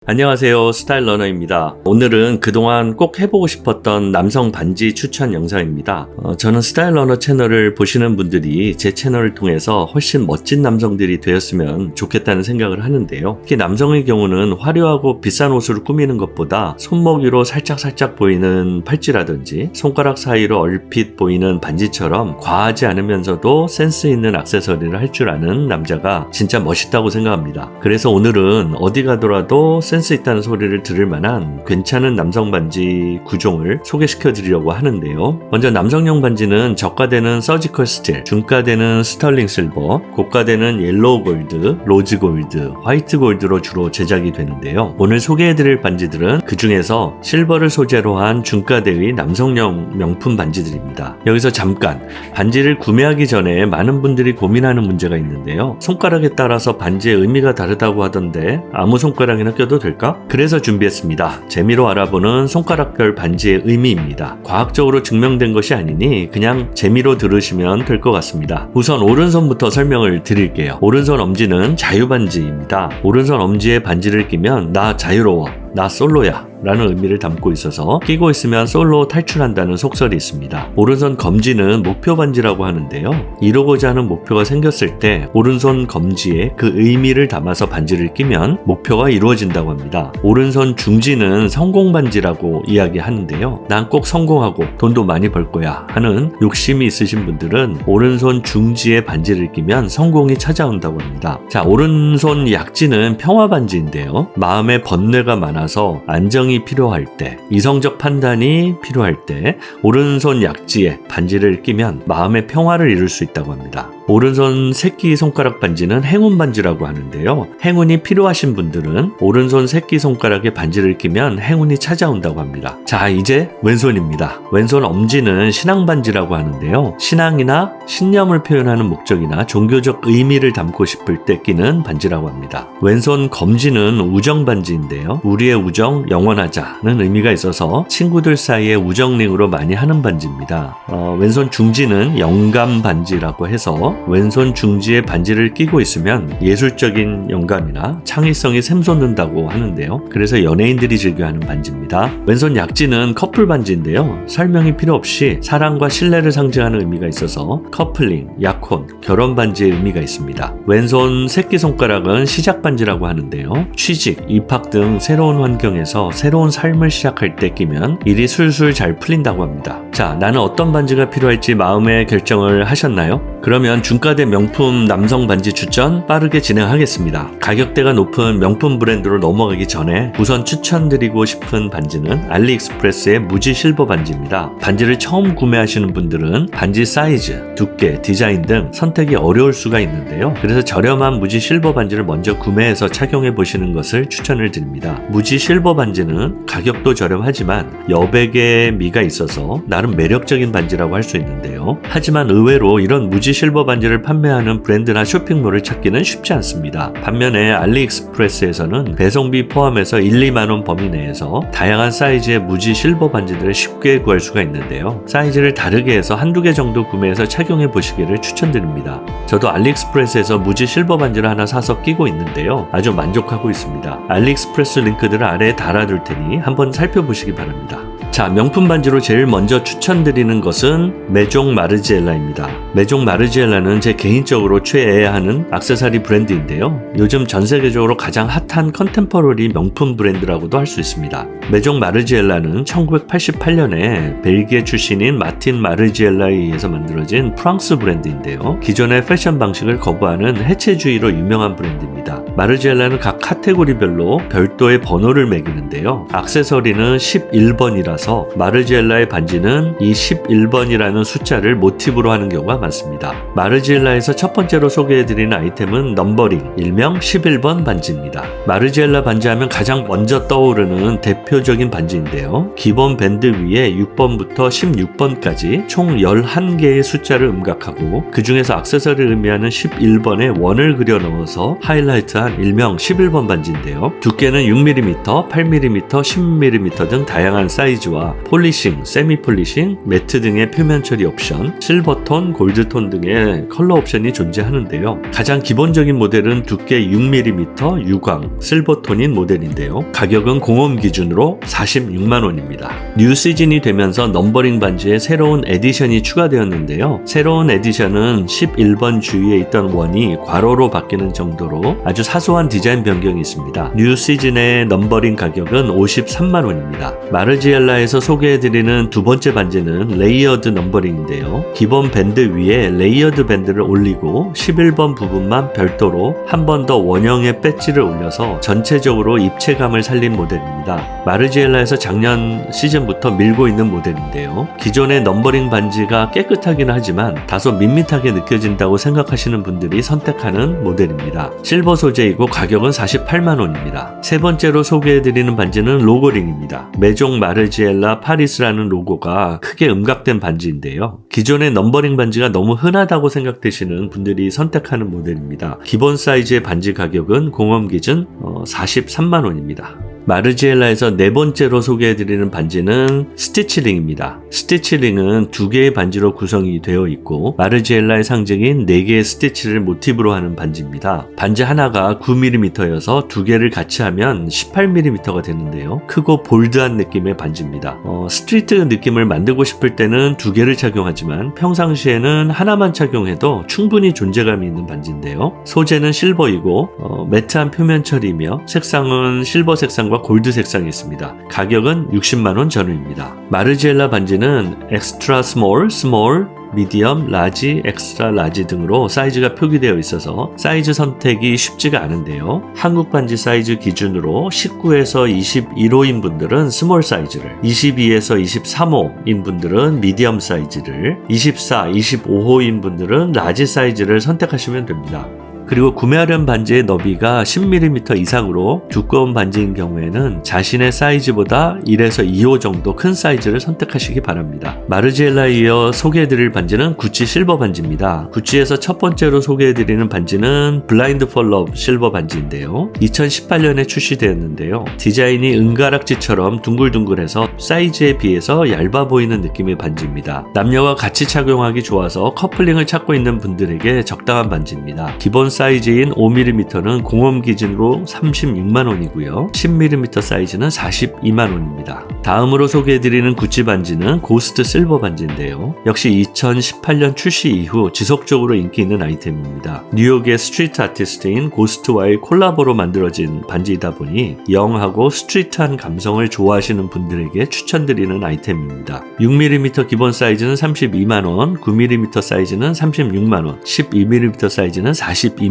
안녕하세요, 스타일 러너입니다. 오늘은 그동안 꼭 해보고 싶었던 남성 반지 추천 영상입니다. 저는 스타일 러너 채널을 보시는 분들이 제 채널을 통해서 훨씬 멋진 남성들이 되었으면 좋겠다는 생각을 하는데요. 특히 남성의 경우는 화려하고 비싼 옷으로 꾸미는 것보다 손목 위로 살짝 보이는 팔찌라든지 손가락 사이로 얼핏 보이는 반지처럼 과하지 않으면서도 센스 있는 액세서리를 할 줄 아는 남자가 진짜 멋있다고 생각합니다. 그래서 오늘은 어디 가더라도 센스 있다는 소리를 들을 만한 괜찮은 남성 반지 구종을 소개시켜 드리려고 하는데요. 먼저 남성용 반지는 저가되는 서지컬 스틸, 중가되는 스털링 실버, 고가되는 옐로우 골드, 로즈 골드, 화이트 골드로 주로 제작이 되는데요. 오늘 소개해 드릴 반지들은 그 중에서 실버를 소재로 한 중가대의 남성용 명품 반지들입니다. 여기서 잠깐 반지를 구매하기 전에 많은 분들이 고민하는 문제가 있는데요. 손가락에 따라서 반지의 의미가 다르다고 하던데 아무 손가락이나 껴도 될까? 그래서 준비했습니다. 재미로 알아보는 손가락별 반지의 의미입니다. 과학적으로 증명된 것이 아니니 그냥 재미로 들으시면 될 것 같습니다. 우선 오른손부터 설명을 드릴게요. 오른손 엄지는 자유반지입니다. 오른손 엄지에 반지를 끼면 나 자유로워, 나 솔로야 라는 의미를 담고 있어서 끼고 있으면 솔로 탈출한다는 속설이 있습니다. 오른손 검지는 목표 반지라고 하는데요. 이루고자 하는 목표가 생겼을 때 오른손 검지에 그 의미를 담아서 반지를 끼면 목표가 이루어진다고 합니다. 오른손 중지는 성공 반지라고 이야기하는데요. 난 꼭 성공하고 돈도 많이 벌 거야 하는 욕심이 있으신 분들은 오른손 중지에 반지를 끼면 성공이 찾아온다고 합니다. 자, 오른손 약지는 평화 반지인데요. 마음에 번뇌가 많아서 안정이 필요할 때, 이성적 판단이 필요할 때 오른손 약지에 반지를 끼면 마음의 평화를 이룰 수 있다고 합니다. 오른손 새끼손가락 반지는 행운 반지라고 하는데요. 행운이 필요하신 분들은 오른손 새끼손가락에 반지를 끼면 행운이 찾아온다고 합니다. 자, 이제 왼손입니다. 왼손 엄지는 신앙 반지라고 하는데요. 신앙이나 신념을 표현하는 목적이나 종교적 의미를 담고 싶을 때 끼는 반지라고 합니다. 왼손 검지는 우정 반지인데요. 우리의 우정 영원하자는 의미가 있어서 친구들 사이에 우정링으로 많이 하는 반지입니다. 왼손 중지는 영감 반지라고 해서 왼손 중지에 반지를 끼고 있으면 예술적인 영감이나 창의성이 샘솟는다고 하는데요. 그래서 연예인들이 즐겨하는 반지입니다. 왼손 약지는 커플 반지인데요. 설명이 필요 없이 사랑과 신뢰를 상징하는 의미가 있어서 커플링, 약혼, 결혼 반지의 의미가 있습니다. 왼손 새끼손가락은 시작 반지라고 하는데요. 취직, 입학 등 새로운 환경에서 새로운 삶을 시작할 때 끼면 일이 술술 잘 풀린다고 합니다. 자, 나는 어떤 반지가 필요할지 마음의 결정을 하셨나요? 그러면 중가대 명품 남성 반지 추천 빠르게 진행하겠습니다. 가격대가 높은 명품 브랜드로 넘어가기 전에 우선 추천드리고 싶은 반지는 알리익스프레스의 무지 실버 반지입니다. 반지를 처음 구매하시는 분들은 반지 사이즈, 두께, 디자인 등 선택이 어려울 수가 있는데요. 그래서 저렴한 무지 실버 반지를 먼저 구매해서 착용해 보시는 것을 추천을 드립니다. 무지 실버 반지는 가격도 저렴하지만 여백의 미가 있어서 나름 매력적인 반지라고 할 수 있는데요. 하지만 의외로 이런 무지 실버 반지를 판매하는 브랜드나 쇼핑몰을 찾기는 쉽지 않습니다. 반면에 알리익스프레스에서는 배송비 포함해서 1-2만원 범위 내에서 다양한 사이즈의 무지 실버 반지들을 쉽게 구할 수가 있는데요. 사이즈를 다르게 해서 한두 개 정도 구매해서 착용해 보시기를 추천드립니다. 저도 알리익스프레스에서 무지 실버 반지를 하나 사서 끼고 있는데요. 아주 만족하고 있습니다. 알리익스프레스 링크들을 아래에 달아둘 테니 한번 살펴보시기 바랍니다. 자, 명품 반지로 제일 먼저 추천드리는 것은 메종 마르지엘라입니다. 메종 마르지엘라는 제 개인적으로 최애하는 액세서리 브랜드인데요. 요즘 전 세계적으로 가장 핫한 컨템퍼러리 명품 브랜드라고도 할 수 있습니다. 메종 마르지엘라는 1988년에 벨기에 출신인 마틴 마르지엘라에 의해서 만들어진 프랑스 브랜드인데요. 기존의 패션 방식을 거부하는 해체주의로 유명한 브랜드입니다. 마르지엘라는 각 카테고리별로 별도의 번호를 매기는데요. 액세서리는 11번이라서 마르지엘라의 반지는 이 11번이라는 숫자를 모티브로 하는 경우가 많습니다. 마르지엘라에서 첫 번째로 소개해드리는 아이템은 넘버링, 일명 11번 반지입니다. 마르지엘라 반지하면 가장 먼저 떠오르는 대표적인 반지인데요. 기본 밴드 위에 6번부터 16번까지 총 11개의 숫자를 음각하고 그 중에서 액세서리를 의미하는 11번에 원을 그려 넣어서 하이라이트한 일명 11번 반지인데요. 두께는 6mm, 8mm, 10mm 등 다양한 사이즈 반지와 폴리싱, 세미 폴리싱, 매트 등의 표면 처리 옵션, 실버톤, 골드톤 등의 컬러 옵션이 존재하는데요. 가장 기본적인 모델은 두께 6mm 유광, 실버톤인 모델인데요. 가격은 공홈 기준으로 46만원입니다. 뉴 시즌이 되면서 넘버링 반지에 새로운 에디션이 추가되었는데요. 새로운 에디션은 11번 주위에 있던 원이 괄호로 바뀌는 정도로 아주 사소한 디자인 변경이 있습니다. 뉴 시즌의 넘버링 가격은 53만원입니다. 마르지엘라에서 소개해드리는 두 번째 반지는 레이어드 넘버링인데요. 기본 밴드 위에 레이어드 밴드를 올리고 11번 부분만 별도로 한 번 더 원형의 배지를 올려서 전체적으로 입체감을 살린 모델입니다. 마르지엘라에서 작년 시즌부터 밀고 있는 모델인데요. 기존의 넘버링 반지가 깨끗하긴 하지만 다소 밋밋하게 느껴진다고 생각하시는 분들이 선택하는 모델입니다. 실버 소재이고 가격은 48만원입니다. 세 번째로 소개해드리는 반지는 로고링입니다. 메종 마르지엘라 파리스라는 로고가 크게 음각된 반지인데요. 기존의 넘버링 반지가 너무 흔하다고 생각되시는 분들이 선택하는 모델입니다. 기본 사이즈의 반지 가격은 공홈 기준 43만원입니다. 마르지엘라에서 네 번째로 소개해드리는 반지는 스티치링입니다. 스티치링은 두 개의 반지로 구성이 되어 있고 마르지엘라의 상징인 4개의 스티치를 모티브로 하는 반지입니다. 반지 하나가 9mm여서 두 개를 같이 하면 18mm가 되는데요. 크고 볼드한 느낌의 반지입니다. 스트리트 느낌을 만들고 싶을 때는 두 개를 착용하지만 평상시에는 하나만 착용해도 충분히 존재감이 있는 반지인데요. 소재는 실버이고 매트한 표면 처리이며 색상은 실버 색상과 골드 색상이 있습니다. 가격은 60만원 전후입니다. 마르지엘라 반지는 엑스트라 스몰, 미디엄, 라지, 엑스트라 라지 등으로 사이즈가 표기되어 있어서 사이즈 선택이 쉽지가 않은데요. 한국 반지 사이즈 기준으로 19에서 21호인 분들은 스몰 사이즈를, 22에서 23호인 분들은 미디엄 사이즈를, 24, 25호인 분들은 라지 사이즈를 선택하시면 됩니다. 그리고 구매하려는 반지의 너비가 10mm 이상으로 두꺼운 반지인 경우에는 자신의 사이즈보다 1에서 2호 정도 큰 사이즈를 선택하시기 바랍니다. 마르지엘라에 이어 소개해드릴 반지는 구찌 실버 반지입니다. 구찌에서 첫 번째로 소개해드리는 반지는 블라인드 폴 러브 실버 반지인데요. 2018년에 출시되었는데요. 디자인이 은가락지처럼 둥글둥글해서 사이즈에 비해서 얇아 보이는 느낌의 반지입니다. 남녀가 같이 착용하기 좋아서 커플링을 찾고 있는 분들에게 적당한 반지입니다. 기본 사이즈인 5mm는 공홈 기준으로 36만원이고요. 10mm 사이즈는 42만원입니다. 다음으로 소개해드리는 구찌 반지는 고스트 실버 반지인데요. 역시 2018년 출시 이후 지속적으로 인기 있는 아이템입니다. 뉴욕의 스트리트 아티스트인 고스트와의 콜라보로 만들어진 반지이다 보니 영하고 스트리트한 감성을 좋아하시는 분들에게 추천드리는 아이템입니다. 6mm 기본 사이즈는 32만원, 9mm 사이즈는 36만원, 12mm 사이즈는 42만원입니다.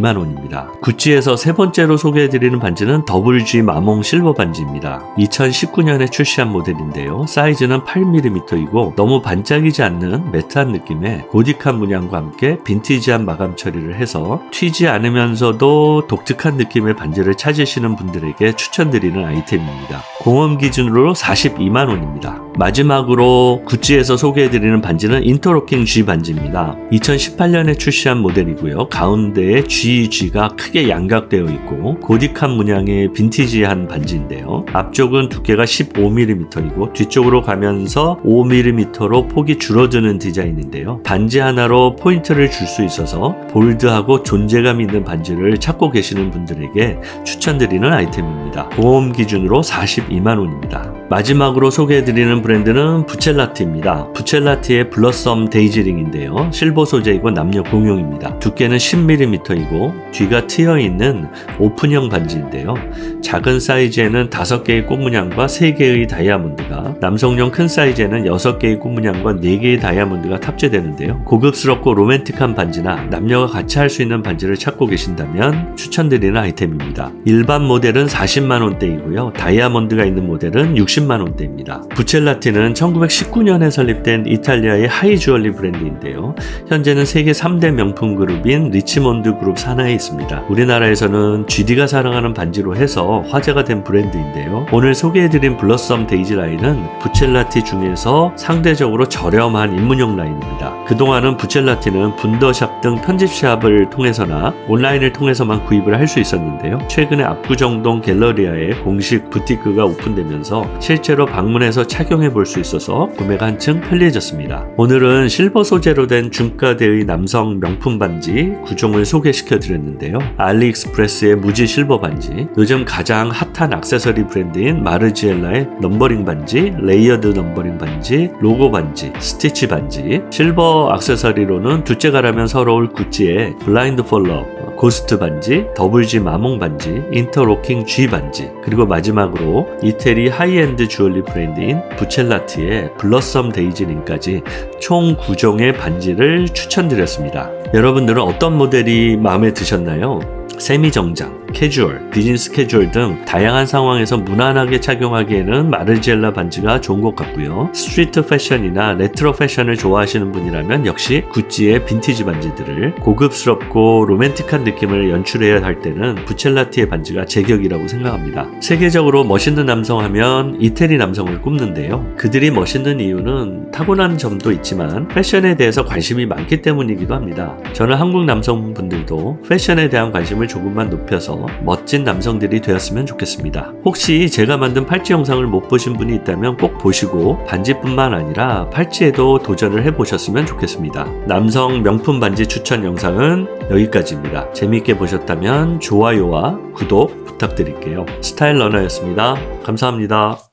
구찌에서 세 번째로 소개해드리는 반지는 WG 마몽 실버 반지입니다. 2019년에 출시한 모델인데요. 사이즈는 8mm이고 너무 반짝이지 않는 매트한 느낌의 고딕한 문양과 함께 빈티지한 마감 처리를 해서 튀지 않으면서도 독특한 느낌의 반지를 찾으시는 분들에게 추천드리는 아이템입니다. 공홈 기준으로 42만원입니다. 마지막으로 구찌에서 소개해드리는 반지는 인터로킹 G 반지입니다. 2018년에 출시한 모델이고요. 가운데에 GG가 크게 양각되어 있고 고딕한 문양의 빈티지한 반지인데요. 앞쪽은 두께가 15mm이고 뒤쪽으로 가면서 5mm로 폭이 줄어드는 디자인인데요. 반지 하나로 포인트를 줄 수 있어서 볼드하고 존재감 있는 반지를 찾고 계시는 분들에게 추천드리는 아이템입니다. 공홈 기준으로 42만원입니다. 마지막으로 소개해드리는 브랜드는 부첼라티입니다. 부첼라티의 블러썸 데이지링인데요. 실버 소재이고 남녀 공용입니다. 두께는 10mm이고 뒤가 트여있는 오픈형 반지인데요. 작은 사이즈에는 5개의 꽃문양과 3개의 다이아몬드가, 남성용 큰 사이즈에는 6개의 꽃문양과 4개의 다이아몬드가 탑재되는데요. 고급스럽고 로맨틱한 반지나 남녀가 같이 할 수 있는 반지를 찾고 계신다면 추천드리는 아이템입니다. 일반 모델은 40만원대이고요. 다이아몬드가 있는 모델은 60만원대입니다. 부첼라티는 1919년에 설립된 이탈리아의 하이 주얼리 브랜드인데요. 현재는 세계 3대 명품 그룹인 리치몬드 그룹 산하에 있습니다. 우리나라에서는 GD가 사랑하는 반지로 해서 화제가 된 브랜드인데요. 오늘 소개해드린 블러썸 데이지 라인은 부첼라티 중에서 상대적으로 저렴한 입문용 라인입니다. 그동안은 부첼라티는 분더샵 등 편집샵을 통해서나 온라인을 통해서만 구입을 할 수 있었는데요. 최근에 압구정동 갤러리아에 공식 부티크가 오픈되면서 실제로 방문해서 착용 착용해 볼 수 있어서 구매가 한층 편리해졌습니다. 오늘은 실버 소재로 된 중가대의 남성 명품 반지 9종을 소개시켜 드렸는데요. 알리익스프레스의 무지 실버 반지, 요즘 가장 핫한 액세서리 브랜드인 마르지엘라의 넘버링 반지, 레이어드 넘버링 반지, 로고 반지, 스티치 반지, 실버 액세서리로는 둘째가라면 서러울 구찌의 블라인드 폴러 고스트 반지, 더블G 마몽 반지, 인터로킹 G 반지, 그리고 마지막으로 이태리 하이엔드 주얼리 브랜드인 부첼라티의 블러썸 데이지링까지 총 9종의 반지를 추천드렸습니다. 여러분들은 어떤 모델이 마음에 드셨나요? 세미정장, 캐주얼, 비즈니스 캐주얼 등 다양한 상황에서 무난하게 착용하기에는 마르지엘라 반지가 좋은 것 같고요. 스트리트 패션이나 레트로 패션을 좋아하시는 분이라면 역시 구찌의 빈티지 반지들을, 고급스럽고 로맨틱한 느낌을 연출해야 할 때는 부첼라티의 반지가 제격이라고 생각합니다. 세계적으로 멋있는 남성 하면 이태리 남성을 꼽는데요. 그들이 멋있는 이유는 타고난 점도 있지만 패션에 대해서 관심이 많기 때문이기도 합니다. 저는 한국 남성분들도 패션에 대한 관심을 조금만 높여서 멋진 남성들이 되었으면 좋겠습니다. 혹시 제가 만든 팔찌 영상을 못 보신 분이 있다면 꼭 보시고 반지뿐만 아니라 팔찌에도 도전을 해보셨으면 좋겠습니다. 남성 명품 반지 추천 영상은 여기까지입니다. 재미있게 보셨다면 좋아요와 구독 부탁드릴게요. 스타일 러너였습니다. 감사합니다.